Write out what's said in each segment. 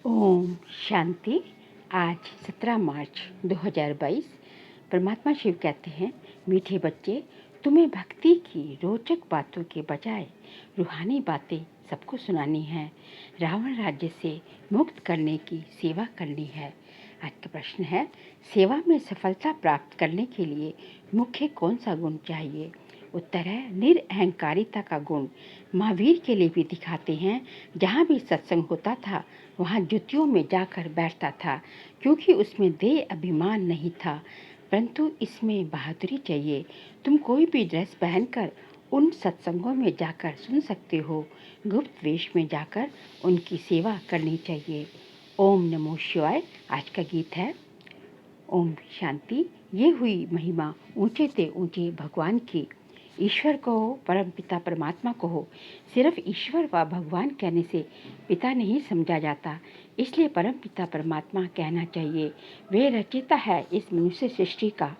ओम शांति। आज 17 मार्च 2022। परमात्मा शिव कहते हैं, मीठे बच्चे, तुम्हें भक्ति की रोचक बातों के बजाय रूहानी बातें सबको सुनानी है। रावण राज्य से मुक्त करने की सेवा करनी है। आज का प्रश्न है, सेवा में सफलता प्राप्त करने के लिए मुख्य कौन सा गुण चाहिए? उत्तर है निरअहंकारिता का गुण। महावीर के लिए भी दिखाते हैं, जहाँ भी सत्संग होता था वहाँ जुतियों में जाकर बैठता था, क्योंकि उसमें देह अभिमान नहीं था, परंतु इसमें बहादुरी चाहिए। तुम कोई भी ड्रेस पहनकर उन सत्संगों में जाकर सुन सकते हो। गुप्त वेश में जाकर उनकी सेवा करनी चाहिए। ओम नमो शिवाय। आज का गीत है ओम शांति। ये हुई महिमा ऊंचे ते ऊंचे भगवान की। ईश्वर कहो, परम पिता परमात्मा कहो। सिर्फ ईश्वर व भगवान कहने से पिता नहीं समझा जाता, इसलिए परम पिता परमात्मा कहना चाहिए। वे रचयिता है इस मनुष्य सृष्टि का।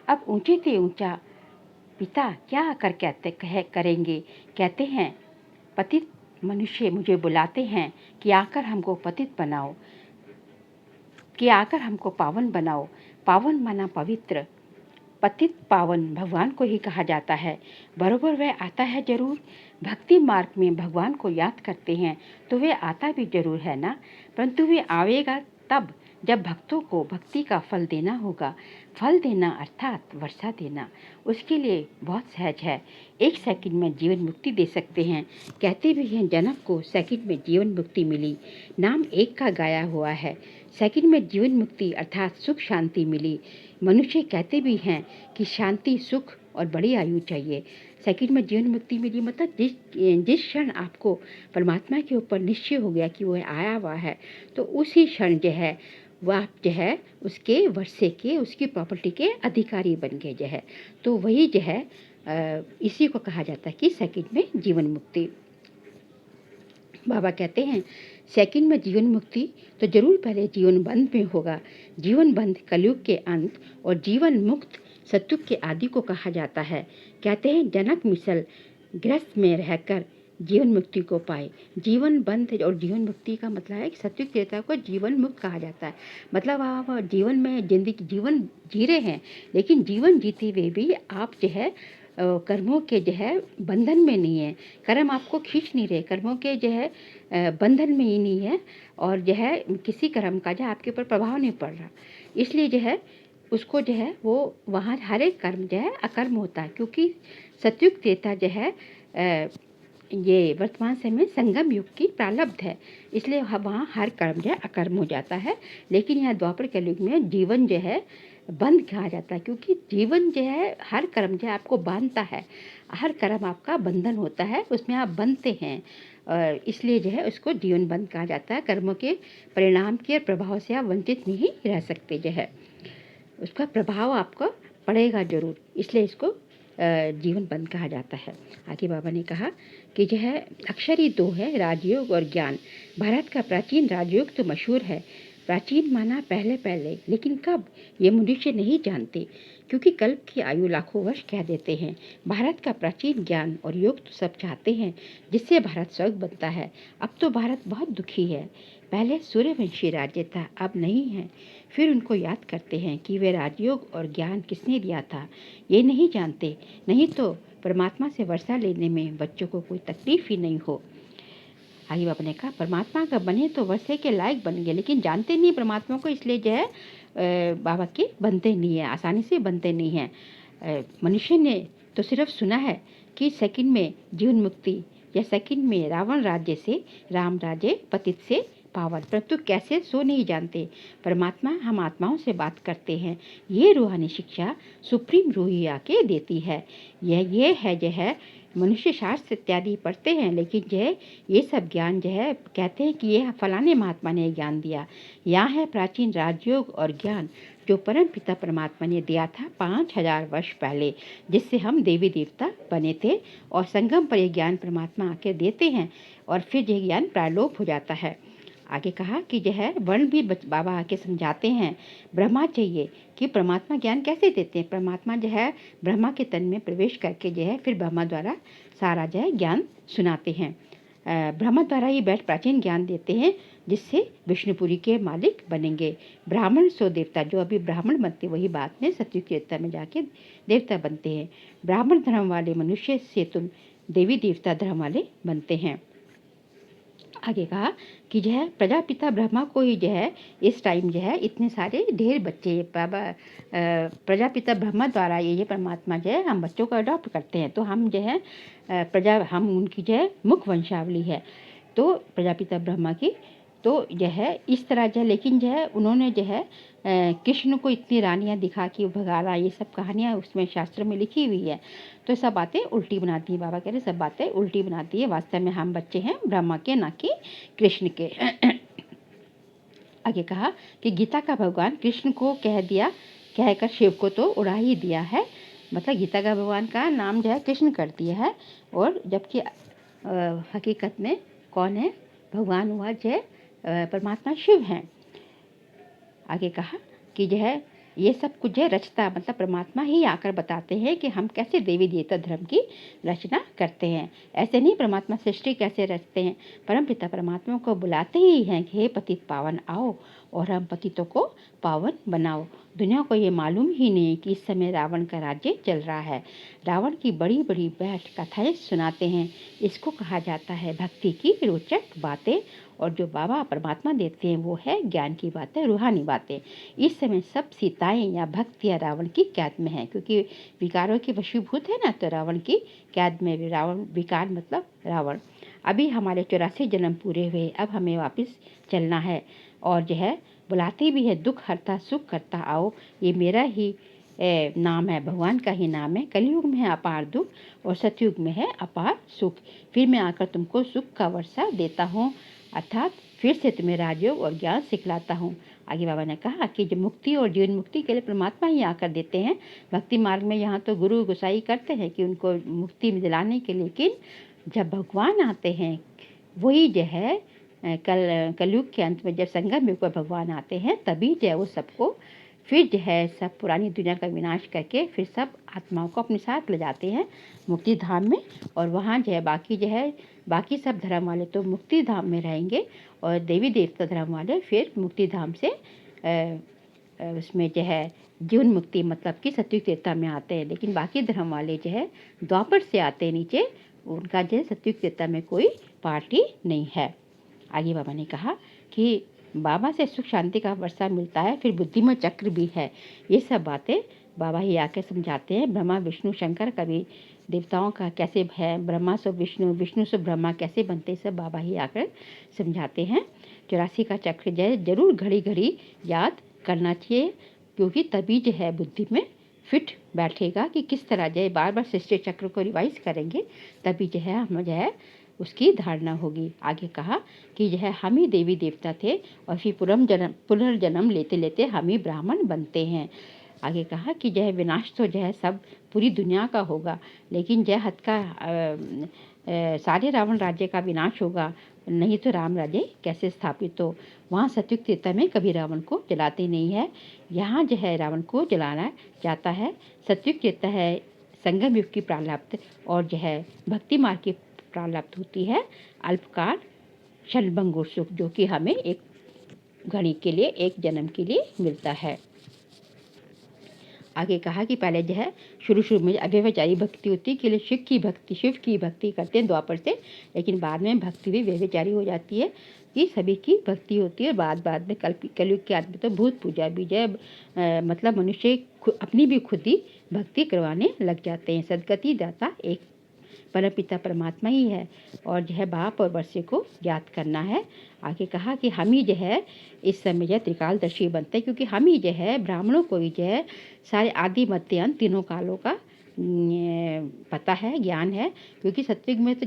अब ऊंचे से ऊंचा पिता क्या आकर करेंगे? कहते हैं, पतित मनुष्य मुझे बुलाते हैं कि आकर हमको पतित बनाओ, कि आकर हमको पावन बनाओ। पावन माना पवित्र, पतित पावन भगवान को ही कहा जाता है। बरोबर वह आता है जरूर। भक्ति मार्ग में भगवान को याद करते हैं तो वे आता भी जरूर है ना, परंतु वे आवेगा तब जब भक्तों को भक्ति का फल देना होगा। फल देना अर्थात वर्षा देना, उसके लिए बहुत सहज है। 1 सेकंड में जीवन मुक्ति दे सकते हैं। कहते भी हैं, जनक को सेकंड में जीवन मुक्ति मिली। नाम एक का गाया हुआ है। सेकंड में जीवन मुक्ति अर्थात सुख शांति मिली। मनुष्य कहते भी हैं कि शांति, सुख और बड़ी आयु चाहिए। सेकंड में जीवन मुक्ति मिली मतलब जिस क्षण आपको परमात्मा के ऊपर निश्चय हो गया कि वह आया हुआ है, तो उसी क्षण जो है वह आप जो है उसके वर्षे के, उसकी प्रॉपर्टी के अधिकारी बन गए जो है। तो वही जो है इसी को कहा जाता है कि सेकंड में जीवन मुक्ति। बाबा कहते हैं, सेकंड में जीवन मुक्ति तो जरूर पहले जीवन बंध में होगा। जीवन बंध कलयुग के अंत और जीवन मुक्त सतयुग के आदि को कहा जाता है। कहते हैं, जनक मिसल गृहस्थ में रहकर जीवन मुक्ति को पाए। जीवन बंध और जीवन मुक्ति का मतलब है कि सतयुग त्रेता को जीवन मुक्त कहा जाता है। मतलब आप जीवन में जिंदगी जीवन जी रहे हैं, लेकिन जीवन जीते हुए भी आप जो है कर्मों के जो है बंधन में नहीं है। कर्म आपको खींच नहीं रहे, कर्मों के जो है बंधन में ही नहीं है, और जो है किसी कर्म का जो आपके ऊपर प्रभाव नहीं पड़ रहा। इसलिए जो है उसको जो है वो वहाँ हर एक कर्म जो है अकर्म होता है, क्योंकि सतयुग त्रेता जो है ये वर्तमान समय में संगम युग की प्रारब्ध है। इसलिए वहाँ हर कर्म जो है अकर्म हो जाता है। लेकिन यहाँ द्वापर कलयुग में जीवन जो है बंध कहा जाता है, क्योंकि जीवन जो है हर कर्म जो है आपको बांधता है। हर कर्म आपका बंधन होता है, उसमें आप बंधते हैं, और इसलिए जो है उसको जीवन बंध कहा जाता है। कर्मों के परिणाम के प्रभाव से आप वंचित नहीं रह सकते, जो है उसका प्रभाव आपको पड़ेगा जरूर, इसलिए इसको जीवन बंद कहा जाता है। आगे बाबा ने कहा कि जो है अक्षर ही 2 है, राजयोग और ज्ञान। भारत का प्राचीन राजयोग तो मशहूर है। प्राचीन माना पहले पहले, लेकिन कब ये मनुष्य नहीं जानते, क्योंकि कल्प की आयु लाखों वर्ष कह देते हैं। भारत का प्राचीन ज्ञान और योग तो सब चाहते हैं, जिससे भारत स्वर्ग बनता है। अब तो भारत बहुत दुखी है। पहले सूर्यवंशी राज्य था, अब नहीं है। फिर उनको याद करते हैं कि वे राजयोग और ज्ञान किसने दिया था, ये नहीं जानते। नहीं तो परमात्मा से वर्षा लेने में बच्चों को कोई तकलीफ ही नहीं हो। आगे बाबा ने कहा, परमात्मा का बने तो वर्षे के लायक बन गए, लेकिन जानते नहीं परमात्मा को, इसलिए जो है बाबा के बनते नहीं है, आसानी से बनते नहीं हैं। मनुष्य ने तो सिर्फ सुना है कि सेकंड में जीवन मुक्ति या सेकंड में रावण राज्य से राम राज्य पतित से पावन, परंतु कैसे सो नहीं जानते। परमात्मा हम आत्माओं से बात करते हैं। ये रूहानी शिक्षा सुप्रीम रूह ही आके देती है। ये है जो है मनुष्य शास्त्र इत्यादि पढ़ते हैं, लेकिन जो है ये सब ज्ञान जो है कहते हैं कि ये फलाने महात्मा ने ज्ञान दिया। यहाँ है प्राचीन राजयोग और ज्ञान जो परम पिता परमात्मा ने दिया था 5000 वर्ष पहले, जिससे हम देवी देवता बने थे। और संगम पर ये ज्ञान परमात्मा आके देते हैं, और फिर ये ज्ञान प्रालोप हो जाता है। आगे कहा कि जो है वर्ण भी बाबा आके समझाते हैं। ब्रह्मा चाहिए कि परमात्मा ज्ञान कैसे देते हैं। परमात्मा जो है ब्रह्मा के तन में प्रवेश करके जो है फिर ब्रह्मा द्वारा सारा जो है ज्ञान सुनाते हैं। ब्रह्मा द्वारा ये बैठ प्राचीन ज्ञान देते हैं जिससे विष्णुपुरी के मालिक बनेंगे। ब्राह्मण सो देवता, जो अभी ब्राह्मण बनते वही बाद में सतयुग त्रेता में जाके देवता बनते हैं। ब्राह्मण धर्म वाले मनुष्य से तुम देवी देवता धर्म वाले बनते हैं। आगे कहा कि जो है प्रजापिता ब्रह्मा को ही जो है इस टाइम जो है इतने सारे ढेर बच्चे प्रजापिता ब्रह्मा द्वारा ये परमात्मा जो है हम बच्चों को अडॉप्ट करते हैं। तो हम जो है हम उनकी जो है मुख वंशावली है तो प्रजापिता ब्रह्मा की। तो यह है इस तरह जो है, लेकिन जो है उन्होंने जो है कृष्ण को इतनी रानियां दिखा कि भगाना, ये सब कहानियां उसमें शास्त्र में लिखी हुई है। तो सब बातें उल्टी बनाती है। बाबा कह रहे सब बातें उल्टी बनाती है। वास्तव में हम बच्चे हैं ब्रह्मा के, ना कि कृष्ण के। आगे कहा कि गीता का भगवान कृष्ण को कह दिया, कहकर शिव को तो उड़ा ही दिया है। मतलब गीता का भगवान का नाम जो है कृष्ण कर दिया है, और जबकि हकीकत में कौन है? भगवान हुआ जो है परमात्मा शिव हैं। आगे कहा कि जो है ये सब कुछ है रचता, मतलब परमात्मा ही आकर बताते हैं कि हम कैसे देवी देवता धर्म की रचना करते हैं। ऐसे नहीं परमात्मा सृष्टि कैसे रचते हैं, परमपिता परमात्मा को बुलाते ही हैं कि हे पतित पावन आओ और हम पतितों को पावन बनाओ। दुनिया को ये मालूम ही नहीं कि इस समय रावण का राज्य चल रहा है। रावण की बड़ी बड़ी बैठ कथाएं सुनाते हैं। इसको कहा जाता है भक्ति की रोचक बातें। और जो बाबा परमात्मा देते हैं वो है ज्ञान की बातें, रूहानी बातें। इस समय सब सीताएं या भक्त या रावण की कैद में है, क्योंकि विकारों के वशीभूत है ना, तो रावण की कैद में। रावण विकार मतलब रावण। अभी हमारे 84 जन्म पूरे हुए, अब हमें वापस चलना है। और जो है बुलाते भी है दुख हरता सुख करता आओ, ये मेरा ही नाम है, भगवान का ही नाम है। कलयुग में है अपार दुख और सतयुग में है अपार सुख। फिर मैं आकर तुमको सुख का वर्षा देता हूँ, अर्थात फिर से तुम्हें राजयोग और ज्ञान सिखलाता हूँ। आगे बाबा ने कहा कि जो मुक्ति और जीवन मुक्ति के लिए परमात्मा ही आकर देते हैं। भक्ति मार्ग में यहाँ तो गुरु गोसाई करते हैं कि उनको मुक्ति में दिलाने के लिए, लेकिन जब भगवान आते हैं वही जो है कलयुग के अंत में जब संगम युग पर भगवान आते हैं, तभी जो है वो सबको फिर जो है सब पुरानी दुनिया का विनाश करके फिर सब आत्माओं को अपने साथ ले जाते हैं मुक्ति धाम में। और वहाँ जो है बाकी सब धर्म वाले तो मुक्ति धाम में रहेंगे, और देवी देवता धर्म वाले फिर मुक्ति धाम से उसमें जो है जीवन मुक्ति मतलब कि सतयुग त्रेता में आते हैं। लेकिन बाकी धर्म वाले जो है द्वापर से आते हैं नीचे, उनका जो है सतयुग त्रेता में कोई पार्टी नहीं है। आगे बाबा ने कहा कि बाबा से सुख शांति का वर्षा मिलता है, फिर बुद्धिमय चक्र भी है। ये सब बातें बाबा ही आकर समझाते हैं। ब्रह्मा विष्णु शंकर कभी देवताओं का कैसे है, ब्रह्मा से विष्णु, विष्णु से ब्रह्मा कैसे बनते, सब बाबा ही आकर समझाते हैं। 84 का चक्र जो है जरूर घड़ी घड़ी याद करना चाहिए, क्योंकि तभी जो है बुद्धि में फिट बैठेगा कि किस तरह जो है बार बार सृष्टि चक्र को रिवाइज करेंगे, तभी जो है हम जो है उसकी धारणा होगी। आगे कहा कि जो है हम ही देवी देवता थे और फिर पुनर्जन्म लेते लेते हम ही ब्राह्मण बनते हैं। आगे कहा कि जो है विनाश तो जो है सब पूरी दुनिया का होगा, लेकिन जय हत का सारे रावण राज्य का विनाश होगा, नहीं तो राम राज्य कैसे स्थापित हो। वहाँ सतयुग त्रेता में कभी रावण को जलाते नहीं है, यहाँ जो है रावण को जलाना जाता है। सतयुग त्रेता है संगम युग की प्रारब्ध, और जो है भक्ति मार्ग की प्रारब्ध होती है अल्पकाल क्षणभंगुर सुख, जो कि हमें एक घड़ी के लिए, एक जन्म के लिए मिलता है। आगे कहा कि पहले जो है शुरू में अव्यभिचारी भक्ति होती है, के लिए शिव की भक्ति करते हैं द्वापर से, लेकिन बाद में भक्ति भी व्यभिचारी हो जाती है कि सभी की भक्ति होती है। बाद में कलयुग के अंत में तो भूत पूजा भी जो मतलब मनुष्य अपनी भी खुद ही भक्ति करवाने लग जाते हैं। सदगति दाता एक परमपिता परमात्मा ही है, और जो है बाप और वर्षे को ज्ञात करना है। आगे कहा कि हम ही जो है इस समय जो त्रिकालदर्शी बनते हैं, क्योंकि हम ही जो है ब्राह्मणों को ही जो है सारे आदि मध्य अंत तीनों कालों का पता है, ज्ञान है। क्योंकि सत्युग में तो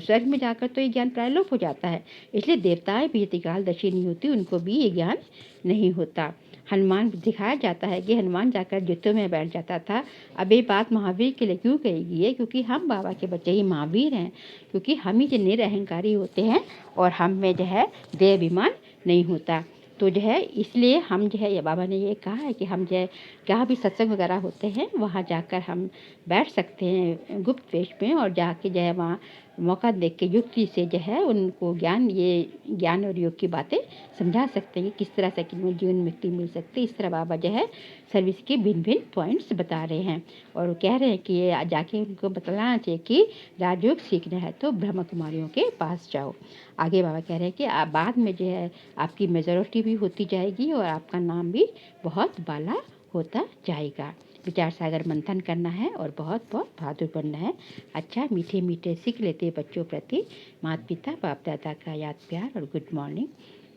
स्वर्ग में जाकर तो ये ज्ञान प्रायलोप हो जाता है, इसलिए देवताएं भी त्रिकालदर्शी नहीं होती, उनको भी ये ज्ञान नहीं होता। हनुमान दिखाया जाता है कि हनुमान जाकर जूतों में बैठ जाता था। अब ये बात महावीर के लिए क्यों कही गई है? क्योंकि हम बाबा के बच्चे ही महावीर हैं, क्योंकि हम ही जो निरअहंकारी होते हैं और हम में जो है देह अभिमान नहीं होता। तो जो है इसलिए हम जो है ये बाबा ने ये कहा है कि हम जो है जहाँ भी सत्संग वगैरह होते हैं वहाँ जाकर हम बैठ सकते हैं गुप्त वेश में, और जाके जो है वहाँ मौका देख के युक्ति से जो है उनको ज्ञान और योग की बातें समझा सकते हैं कि किस तरह से कि जीवन में मुक्ति मिल सकती है। इस तरह बाबा जो है सर्विस के भिन्न भिन्न पॉइंट्स बता रहे हैं और कह रहे हैं कि ये जाके उनको बतलाना चाहिए कि राजयोग सीखना है तो ब्रह्म कुमारियों के पास जाओ। आगे बाबा कह रहे हैं कि बाद में जो है आपकी मेजॉरिटी भी होती जाएगी और आपका नाम भी बहुत बाला होता जाएगा। विचार सागर मंथन करना है और बहुत बहुत बहादुर बनना है। अच्छा मीठे मीठे सीख लेते बच्चों प्रति माता पिता बाप दादा का याद प्यार और गुड मॉर्निंग।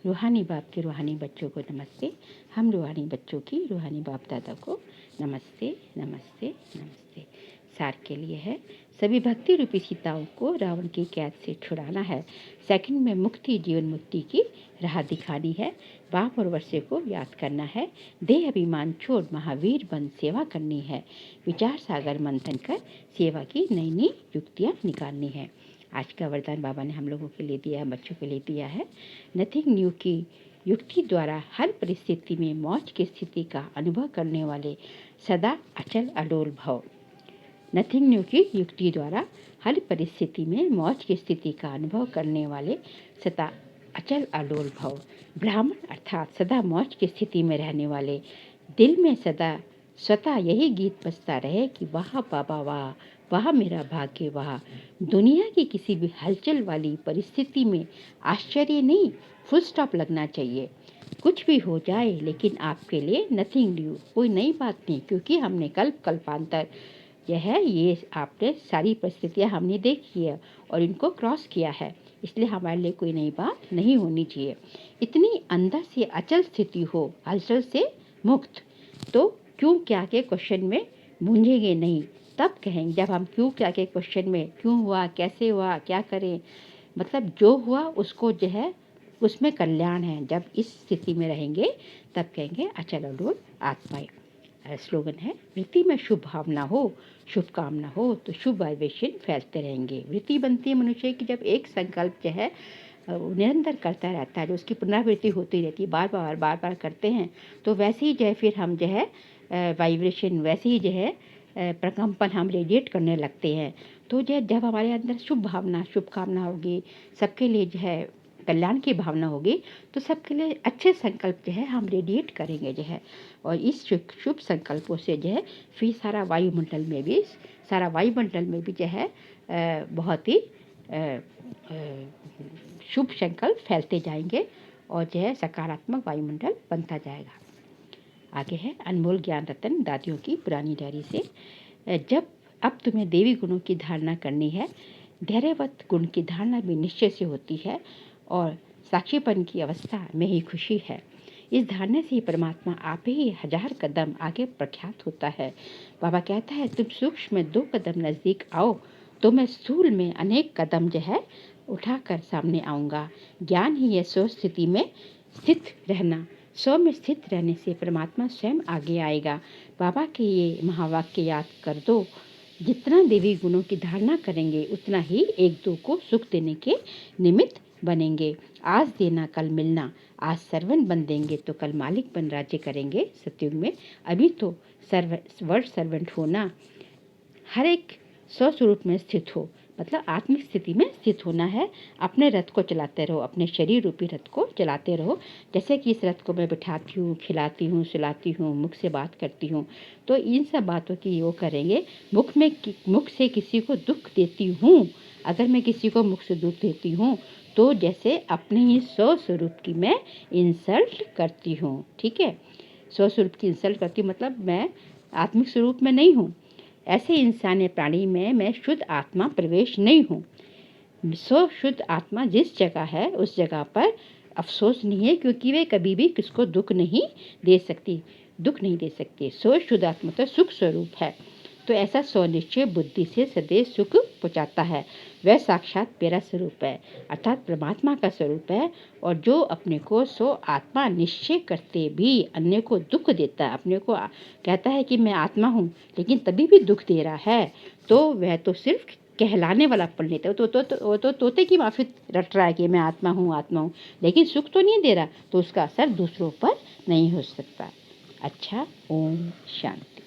रूहानी बाप के रूहानी बच्चों को नमस्ते। हम रूहानी बच्चों की रूहानी बाप दादा को नमस्ते नमस्ते नमस्ते। सार के लिए है सभी भक्ति रूपी सीताओं को रावण की कैद से छुड़ाना है। सेकंड में मुक्ति जीवन मुक्ति की राह दिखानी है। बाप और वर्षे को याद करना है। देह अभिमान छोड़ महावीर बन सेवा करनी है। विचार सागर मंथन कर सेवा की नई नई युक्तियाँ निकालनी है। आज का वरदान बाबा ने हम लोगों के लिए दिया, बच्चों के लिए दिया है। नथिंग न्यू की युक्ति द्वारा हर परिस्थिति में मौज की स्थिति का अनुभव करने वाले सदा अचल अडोल भव। नथिंग न्यू की युक्ति द्वारा हर परिस्थिति में मौज की स्थिति का अनुभव करने वाले सदा अचल अडोल भव। ब्राह्मण अर्थात सदा मौज की स्थिति में रहने वाले, दिल में सदा स्वतः यही गीत बजता रहे कि वाह बाबा वाह, वाह मेरा भाग्य वाह। दुनिया की किसी भी हलचल वाली परिस्थिति में आश्चर्य नहीं, फुल स्टॉप लगना चाहिए। कुछ भी हो जाए लेकिन आपके लिए नथिंग न्यू, कोई नई बात नहीं, क्योंकि हमने कल्पांतर ये आपने सारी परिस्थितियाँ हमने देखी है और इनको क्रॉस किया है, इसलिए हमारे लिए कोई नई बात नहीं होनी चाहिए। इतनी अंदर से अचल स्थिति हो, हलचल से मुक्त, तो क्यों क्या के क्वेश्चन में मूंझेंगे नहीं। तब कहेंगे जब हम क्यों क्या के क्वेश्चन में क्यों हुआ, कैसे हुआ, क्या करें, मतलब जो हुआ उसको जो है उसमें कल्याण है। जब इस स्थिति में रहेंगे तब कहेंगे अचल अडोल आत्माएं। स्लोगन है वृत्ति में शुभ भावना हो, शुभ कामना हो तो शुभ वाइब्रेशन फैलते रहेंगे। वृत्ति बनती है मनुष्य की जब एक संकल्प जो है निरंतर करता रहता है, जो उसकी पुनरावृत्ति होती रहती है, बार बार करते हैं, तो वैसे ही जो है फिर हम जो है वाइब्रेशन, वैसे ही जो है प्रकम्पन हम रेडिएट करने लगते हैं। तो जो जब हमारे अंदर शुभ भावना, शुभ कामना होगी, सबके लिए जो है कल्याण की भावना होगी, तो सबके लिए अच्छे संकल्प जो है हम रेडिएट करेंगे जो है। और इस शुभ संकल्पों से जो है फिर सारा वायुमंडल में भी जो है बहुत ही शुभ संकल्प फैलते जाएंगे और जो है सकारात्मक वायुमंडल बनता जाएगा। आगे है अनमोल ज्ञान रतन दादियों की पुरानी डायरी से। जब अब तुम्हें देवी गुणों की धारणा करनी है, धैर्यवत गुण की धारणा भी निश्चय से होती है और साक्षीपन की अवस्था में ही खुशी है। इस धारणा से परमात्मा आप ही 1000 कदम आगे प्रख्यात होता है। बाबा कहता है तुम सूक्ष्म में 2 कदम नज़दीक आओ तो मैं स्थूल में अनेक कदम जो है उठाकर सामने आऊँगा। ज्ञान ही है स्व स्थिति में स्थित रहना। स्व में स्थित रहने से परमात्मा स्वयं आगे आएगा। बाबा के ये महावाक्य याद कर दो। जितना देवी गुणों की धारणा करेंगे उतना ही एक दो को सुख देने के निमित्त बनेंगे। आज देना कल मिलना, आज सर्वेंट बन देंगे तो कल मालिक बन राज्य करेंगे सतयुग में। अभी तो वर्ड सर्वेंट होना, हर एक स्वस्वरूप में स्थित हो, मतलब आत्मिक स्थिति में स्थित होना है। अपने रथ को चलाते रहो, अपने शरीर रूपी रथ को चलाते रहो। जैसे कि इस रथ को मैं बिठाती हूँ, खिलाती हूँ, सुलाती हूँ, मुख से बात करती हूँ, तो इन सब बातों की वो करेंगे। मुख से किसी को दुख देती हूँ, अगर मैं किसी को मुख से दुख देती हूँ तो जैसे अपने ही स्वस्वरूप की मैं इंसल्ट करती हूँ। ठीक है, स्वस्वरूप की इंसल्ट करती हूँ मतलब मैं आत्मिक स्वरूप में नहीं हूँ। ऐसे इंसान या प्राणी में मैं शुद्ध आत्मा प्रवेश नहीं हूँ। शुद्ध आत्मा जिस जगह है उस जगह पर अफसोस नहीं है, क्योंकि वे कभी भी किसको दुख नहीं दे सकती। शुद्ध आत्मा तो सुख स्वरूप है। तो ऐसा स्वनिश्चय बुद्धि से सदैव सुख पहुँचाता है। वह साक्षात मेरा स्वरूप है, अर्थात परमात्मा का स्वरूप है। और जो अपने को सो आत्मा निश्चय करते भी अन्य को दुख देता है, अपने को कहता है कि मैं आत्मा हूँ लेकिन तभी भी दुख दे रहा है, तो वह तो सिर्फ कहलाने वाला पंडित है। वो तो तोते की माफी रट रहा है कि मैं आत्मा हूँ, लेकिन सुख तो नहीं दे रहा, तो उसका असर दूसरों पर नहीं हो सकता। अच्छा, ओम शांति।